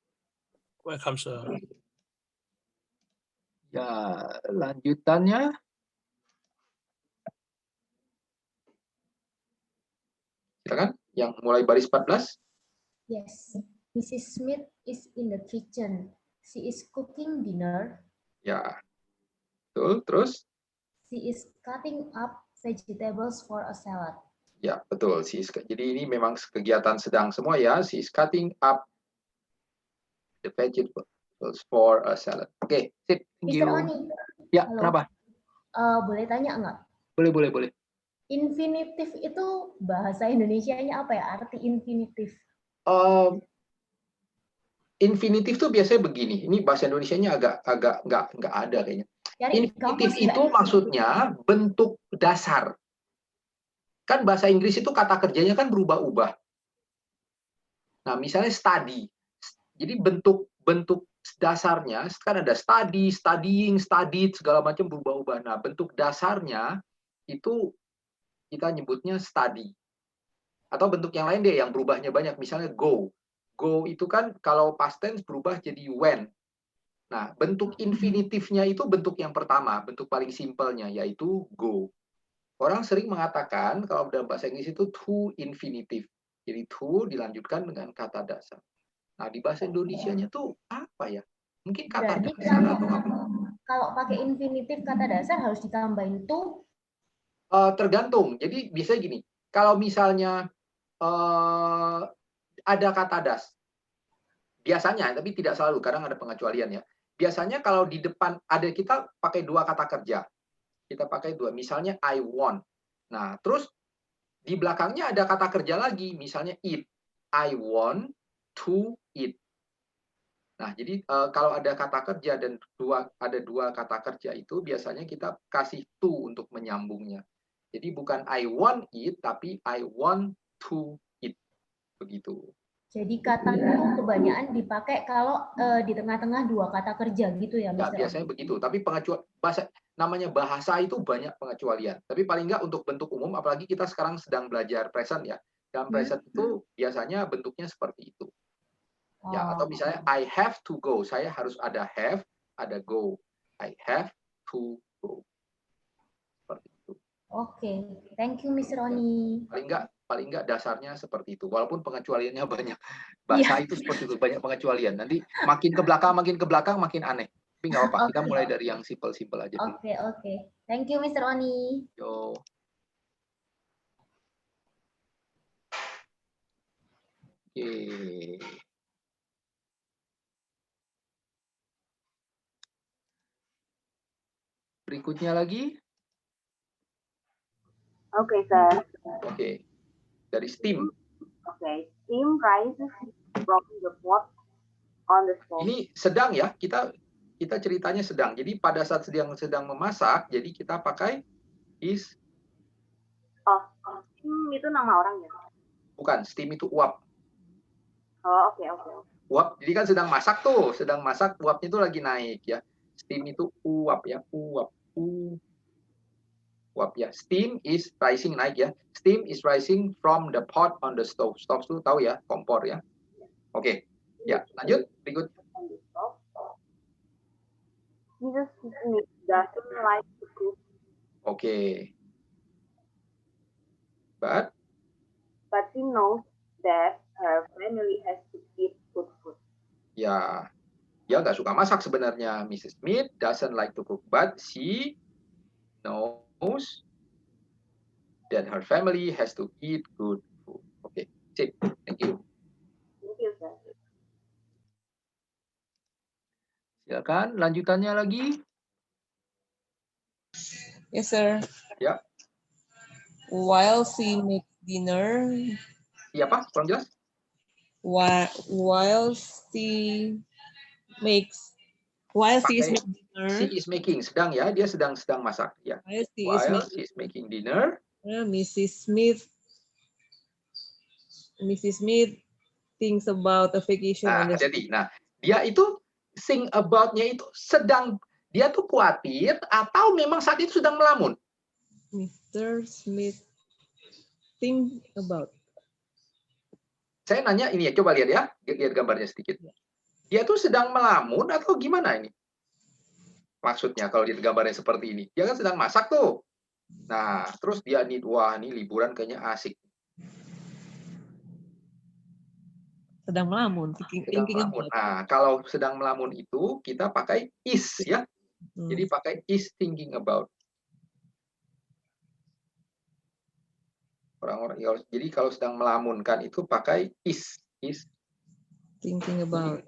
Welcome, sir. Ya, lanjutannya. Silakan, yang mulai baris 14. Yes, Mrs. Smith is in the kitchen. She is cooking dinner. Ya, betul. Terus? She is cutting up vegetables for a salad. Ya, betul. Jadi ini memang kegiatan sedang semua ya. She is cutting up the vegetables for a salad. Oke, sip. Thank you. Mr. Oni. Ya, Halo. kenapa? Boleh tanya nggak? Boleh. Infinitif itu bahasa Indonesianya apa ya? Arti infinitif? Infinitif tuh biasanya begini. Ini bahasa Indonesianya agak nggak ada kayaknya. Infinitif itu maksudnya bentuk dasar. Kan bahasa Inggris itu kata kerjanya kan berubah-ubah. Nah, misalnya study. Jadi bentuk dasarnya kan ada study, studying, studied, segala macam berubah-ubah. Nah, bentuk dasarnya itu kita nyebutnya study. Atau bentuk yang lain deh yang berubahnya banyak. Misalnya go. Go itu kan kalau past tense berubah jadi went. Nah, bentuk infinitifnya itu bentuk yang pertama, bentuk paling simpelnya yaitu go. Orang sering mengatakan kalau dalam bahasa Inggris itu to infinitive. Jadi to dilanjutkan dengan kata dasar. Nah, di bahasa Indonesianya tuh apa ya? Mungkin kata dasar atau apa? kalau pakai infinitif kata dasar harus ditambahin to? Tergantung. Jadi bisa gini, kalau misalnya ada kata das, biasanya, tapi tidak selalu, kadang ada pengecualian ya. Biasanya kalau di depan ada kita pakai dua kata kerja. Kita pakai dua, misalnya I want. Nah, terus di belakangnya ada kata kerja lagi, misalnya eat. I want to eat. Nah, jadi kalau ada kata kerja dan ada dua kata kerja itu biasanya kita kasih to untuk menyambungnya. Jadi bukan I want eat, tapi I want to eat. Begitu. Jadi kata to kebanyakan dipakai kalau di tengah-tengah dua kata kerja gitu ya, Ya, Mr. biasanya begitu. Tapi namanya bahasa itu banyak pengecualian. Tapi paling nggak untuk bentuk umum, apalagi kita sekarang sedang belajar present ya. Dalam present itu biasanya bentuknya seperti itu. Ya, atau misalnya I have to go. Saya harus ada have, ada go. I have to go. Seperti itu. Oke, thank you Mr. Oni. Paling nggak dasarnya seperti itu. Walaupun pengecualiannya banyak. Bahasa itu seperti itu, banyak pengecualian. Nanti makin ke belakang makin aneh. Tapi nggak apa-apa, kita mulai dari yang simple-simple aja dulu. Oke. Thank you Mr. Oni. Yo. Oke. Berikutnya lagi. Oke, sir. Oke. Dari steam. Oke. Steam rises from the pot on the stove. Ini sedang ya, kita ceritanya sedang. Jadi pada saat sedang memasak, jadi kita pakai is. Oh, steam itu nama orang ya? Bukan, steam itu uap. Oh, oke. Uap, jadi kan sedang masak tuh, uapnya itu lagi naik ya. Steam itu uap ya, uap ya. Steam is rising, naik ya. Steam is rising from the pot on the stove. Stove itu tahu ya, kompor ya. Oke. Ya, lanjut berikut. Mrs. Smith doesn't like to cook. Oke. But she knows that her family has to eat good food. Ya, dia nggak suka masak sebenarnya. Mrs. Smith doesn't like to cook, but she knows that her family has to eat good food. Oke, sip. Thank you. Thank you, sir. Silakan, lanjutannya lagi. Yes, sir. Ya. While she makes dinner. Iya, Pak, kurang jelas. While she is making dinner. Sedang ya, dia sedang masak ya. While she is making dinner. Mrs. Smith thinks about a vacation. Jadi, dia itu think about-nya itu sedang, dia tuh khawatir atau memang saat itu sedang melamun? Mr. Smith think about. Saya nanya ini ya, coba lihat ya, lihat gambarnya sedikit. Dia tuh sedang melamun atau gimana ini? Maksudnya kalau lihat gambarnya seperti ini, dia kan sedang masak tuh. Nah, terus dia nih, wah ini liburan kayaknya asik. Sedang melamun, thinking about. Nah, kalau sedang melamun itu kita pakai is ya. Jadi pakai is thinking about. Orang-orang, jadi kalau sedang melamunkan itu pakai is thinking about.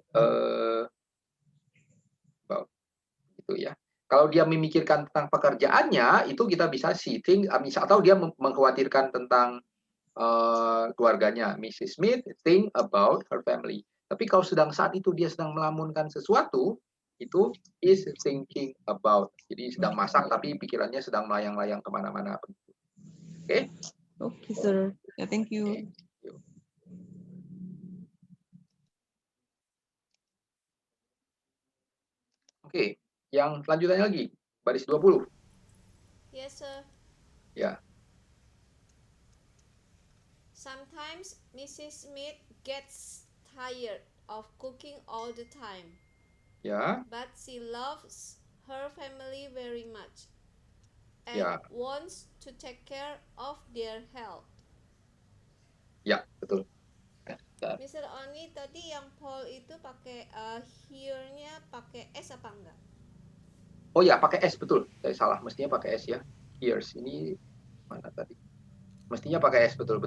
Gitu ya. Kalau dia memikirkan tentang pekerjaannya, itu kita bisa she think, atau dia mengkhawatirkan tentang keluarganya. Mrs. Smith think about her family. Tapi kalau saat itu dia sedang melamunkan sesuatu, itu is thinking about. Jadi sedang masak tapi pikirannya sedang melayang-layang kemana-mana. Oke? Oke, sir. Yeah, thank you. Oke, yang selanjutnya lagi, baris 20. Yes, sir. Ya. Sometimes Mrs. Smith gets tired of cooking all the time. Ya. But she loves her family very much and wants to take care of their health. Ya, betul. Mr. Oni, tadi yang Paul itu pakai here-nya pakai S apa enggak? Oh ya, pakai S, betul. Saya salah, mestinya pakai S ya. Hears, ini mana tadi? Mestinya pakai S, betul.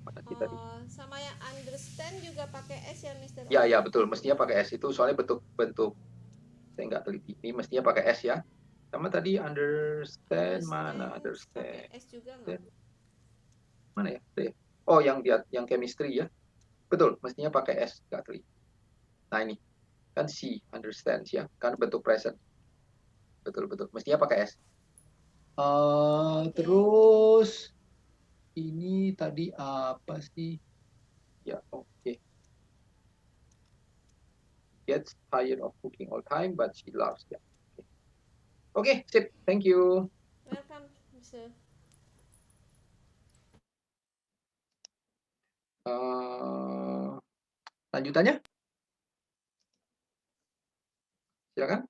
Mana sih tadi? Sama yang understand juga pakai S ya, Mr. Ya, betul. Mestinya pakai S. Itu soalnya bentuk. Saya nggak teliti. Ini mestinya pakai S ya. Sama tadi understand, mana understand? Pakai S juga nggak? Mana ya? Oh, yang chemistry ya. Betul, mestinya pakai S, nggak teliti. Nah ini, kan C, understands ya. Kan bentuk present. Betul. Mestinya pakai S. Terus ini tadi apa sih? Ya, oke. Gets tired of cooking all time, but she loves ya. Oke, sip. Thank you. Welcome, Mr. Lanjutannya? Silakan.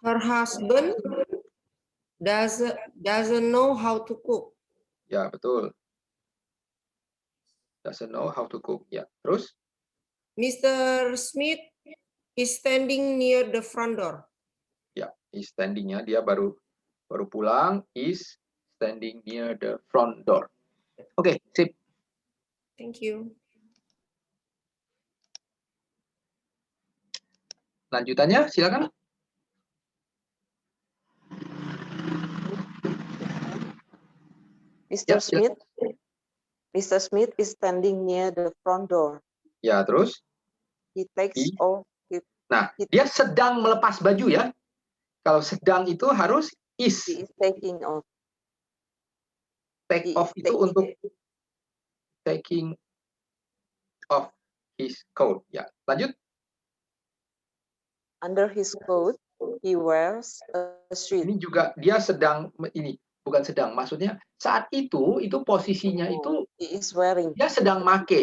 Her husband doesn't know how to cook. Ya, betul. Doesn't know how to cook. Ya, terus? Mr. Smith is standing near the front door. Ya, is standing-nya dia baru pulang, is standing near the front door. Oke, sip. Thank you. Lanjutannya, silakan. Mr. Smith is standing near the front door. Ya, terus? He takes off. Nah, dia sedang melepas baju ya. Kalau sedang itu harus is. He is taking off. Take off itu untuk taking off his coat. Ya, lanjut. Under his coat, he wears a suit. Ini juga dia sedang, ini bukan sedang, maksudnya saat itu posisinya itu he is wearing. Dia sedang make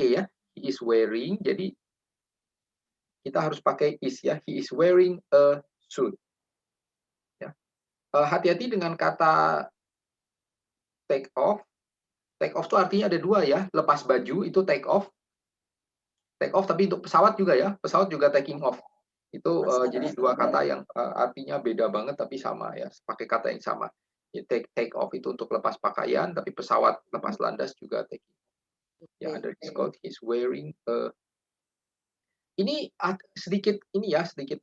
ya. He is wearing, jadi kita harus pakai is ya. He is wearing a suit. Ya. Hati-hati dengan kata take off. Take off itu artinya ada dua ya. Lepas baju itu take off. Take off tapi untuk pesawat juga ya. Pesawat juga taking off. Itu jadi dua kata yang artinya beda banget tapi sama ya. Pakai kata yang sama. Ya, take off itu untuk lepas pakaian, tapi pesawat lepas landas juga taking off. Ya, under his coat, he's wearing a... Ini sedikit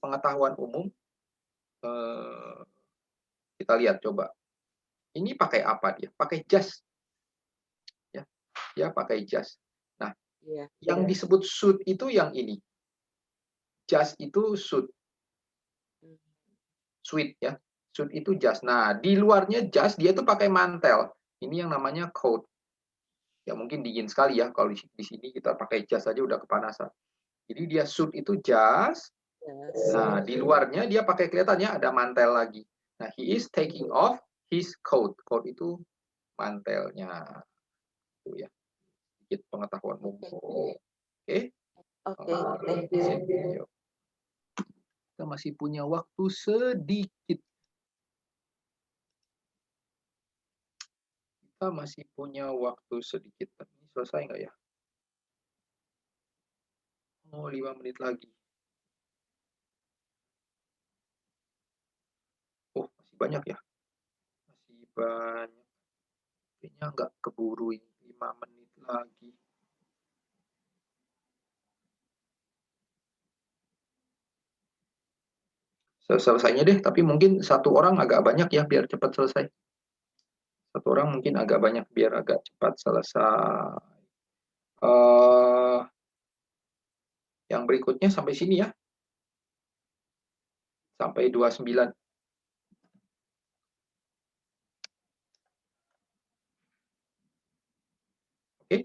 pengetahuan umum. Kita lihat coba. Ini pakai apa dia? Pakai jas. Ya, dia pakai jas. Nah, yang disebut suit itu yang ini. Jas itu suit. Suit ya. Suit itu jas. Nah, di luarnya jas dia tuh pakai mantel. Ini yang namanya coat. Ya mungkin dingin sekali ya kalau di sini kita pakai jas aja udah kepanasan. Jadi dia suit itu jas. Nah, di luarnya dia pakai kelihatannya ada mantel lagi. Nah, he is taking off his coat. Coat itu mantelnya. Itu ya. Sedikit pengetahuan umum. Oke. Thank you. Kita masih punya waktu sedikit. Kita masih punya waktu sedikit. Ini selesai nggak ya? Oh, 5 menit lagi. Oh, masih banyak ya? Masih banyak. Kayaknya nggak keburu ini. 5 menit lagi. Selesainya deh, tapi mungkin satu orang agak banyak ya, biar cepat selesai. Satu orang mungkin agak banyak, biar agak cepat selesai. Yang berikutnya sampai sini ya. Sampai 29. Oke.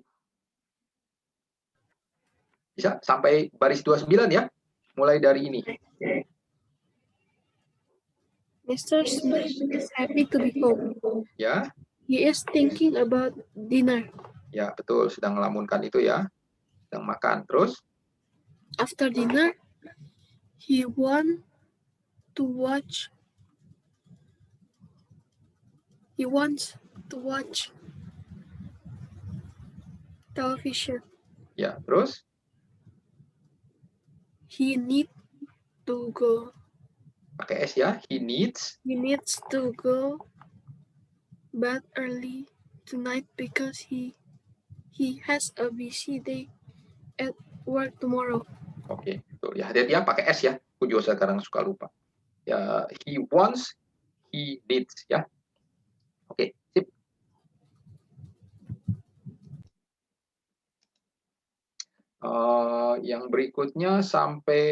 Bisa sampai baris 29 ya. Mulai dari ini. Mr. Smith is happy to be home. Ya. He is thinking about dinner. Ya, betul. Sedang melamunkan itu ya. Sedang makan. Terus? After dinner, he wants to watch television. Ya, terus? He needs to go. Pakai S ya. He needs. He needs to go bed early tonight because he has a busy day at work tomorrow. Oke, betul ya. Hati-hati ya, pakai S ya. Aku juga sekarang suka lupa. Ya, he wants, he needs ya. Oke, sip. Yang berikutnya sampai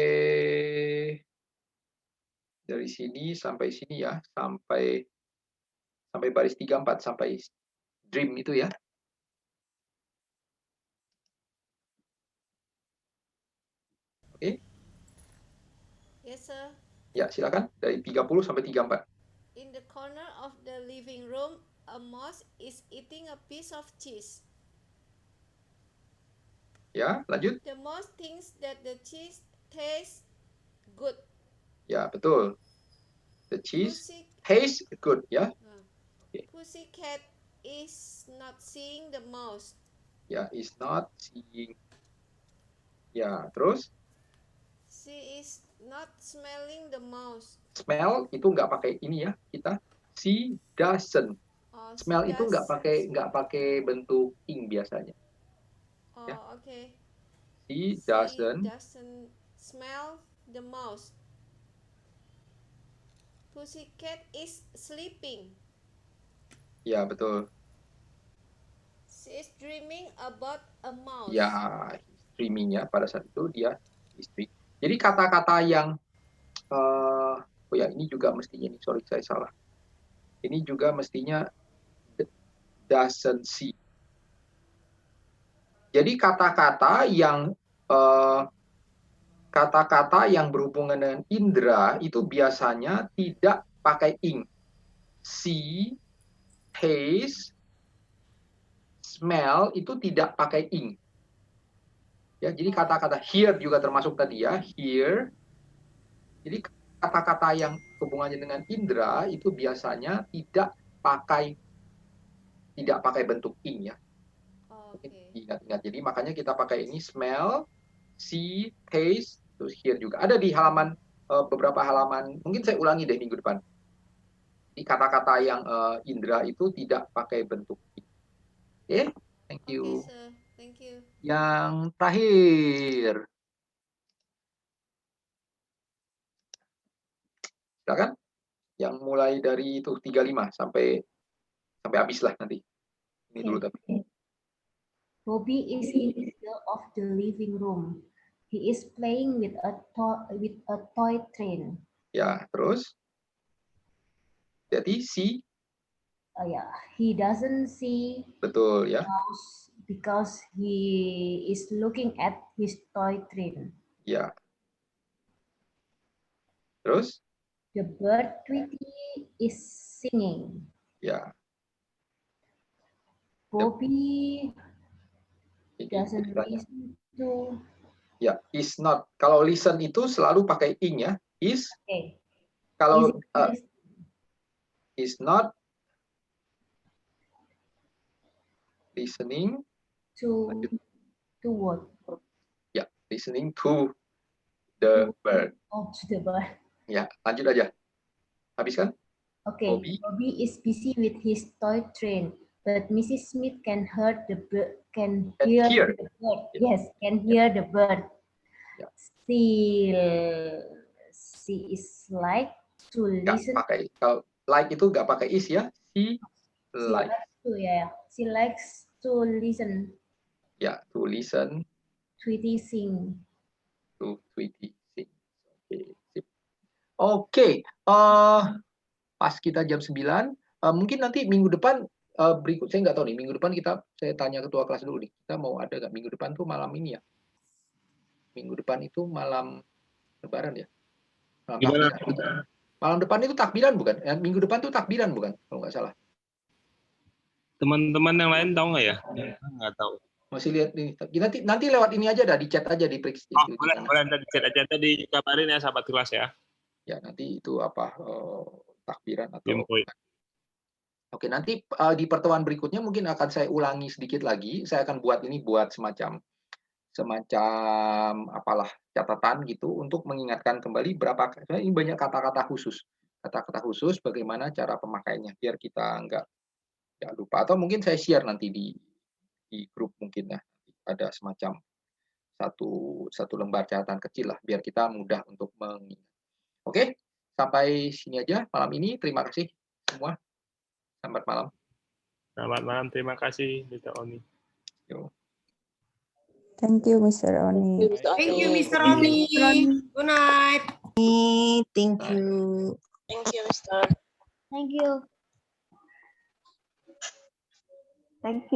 dari sini sampai sini ya, sampai baris 34 sampai dream itu ya. Oke. Yes, sir. Ya, silakan dari 30 sampai 34. In the corner of the living room, a mouse is eating a piece of cheese. Ya, lanjut. The mouse thinks that the cheese tastes good. Ya, betul. The cheese tastes good ya. Pussycat is not seeing the mouse. Ya, is not seeing. Ya, terus She is not smelling the mouse. smell itu nggak pakai ini ya kita. She doesn't. Smell itu nggak pakai bentuk ing biasanya. Oh, Ya. okay. She She doesn't. doesn't smell the mouse. Pussycat is sleeping. Ya, betul. She is dreaming about a mouse. Ya, streamingnya pada saat itu dia istri. Jadi kata-kata yang oh ya ini juga mestinya nih, sorry saya salah. Ini juga mestinya doesn't see. Jadi kata-kata yang berhubungan dengan indera itu biasanya tidak pakai ing. See, taste, smell itu tidak pakai ing. Ya, jadi kata-kata hear juga termasuk tadi ya, hear. Jadi kata-kata yang hubungannya dengan indera itu biasanya tidak pakai bentuk ing ya. Ingat-ingat. Jadi makanya kita pakai ini smell, see, taste, terus hear juga. Ada di halaman beberapa halaman. Mungkin saya ulangi deh minggu depan. Di kata-kata yang indera itu tidak pakai bentuk ing. Oke, thank you. Okay, sir. Thank you. Yang terakhir. Silakan. Yang mulai dari itu 35 sampai habis lah nanti. Ini dulu tapi. Bobby is in the middle of the living room. He is playing with a toy train. Ya, terus. Jadi see. He doesn't see. Betul ya. Mouse because he is looking at his toy train. Ya. Terus? The bird Tweety is singing. Ya. Bobby doesn't listen to. Ya, is not. Kalau listen itu selalu pakai ing ya. Is. Okay. Kalau is not listening to what? Ya, listening to the bird. Oh, to the bird. Ya, lanjut aja. Habiskan? Okay. Bobby is busy with his toy train, but Mrs. Smith can hear the bird. Can hear the bird. Yes, can hear the bird. Yeah. She is like to listen. Pakai. Kalau like itu nggak pakai is ya. She like. She likes to listen. Ya, to listen. Tweety sing. To Tweety sing. Oke. Pas kita jam 9, mungkin nanti minggu depan berikut saya nggak tahu nih. Minggu depan saya tanya ketua kelas dulu nih. Kita mau ada nggak minggu depan tuh malam ini ya? Minggu depan itu malam Lebaran ya? Malam depan itu takbiran bukan? Minggu depan tuh takbiran bukan? Kalau nggak salah. Teman-teman yang lain tahu nggak ya? Nggak tahu. Masih lihat nih. Nanti lewat ini aja dah, di chat aja di Prix. Boleh di chat aja, tadi kabarin ya sahabat kelas ya. Ya, nanti itu apa takbiran atau info. Oke, nanti di pertemuan berikutnya mungkin akan saya ulangi sedikit lagi. Saya akan buat semacam semacam apalah catatan gitu untuk mengingatkan kembali ini banyak kata-kata khusus. Kata-kata khusus bagaimana cara pemakaiannya biar kita nggak lupa, atau mungkin saya share nanti di grup mungkin ya, ada semacam satu lembar catatan kecil lah biar kita mudah untuk mengingat. Oke, sampai sini aja malam ini. Terima kasih semua. Selamat malam. Selamat malam. Terima kasih, Mr. Oni. Yo. Thank you, Mr. Oni. Thank you, Mr. Oni. Good night. Thank you. Thank you, Mr. Thank you. Thank you.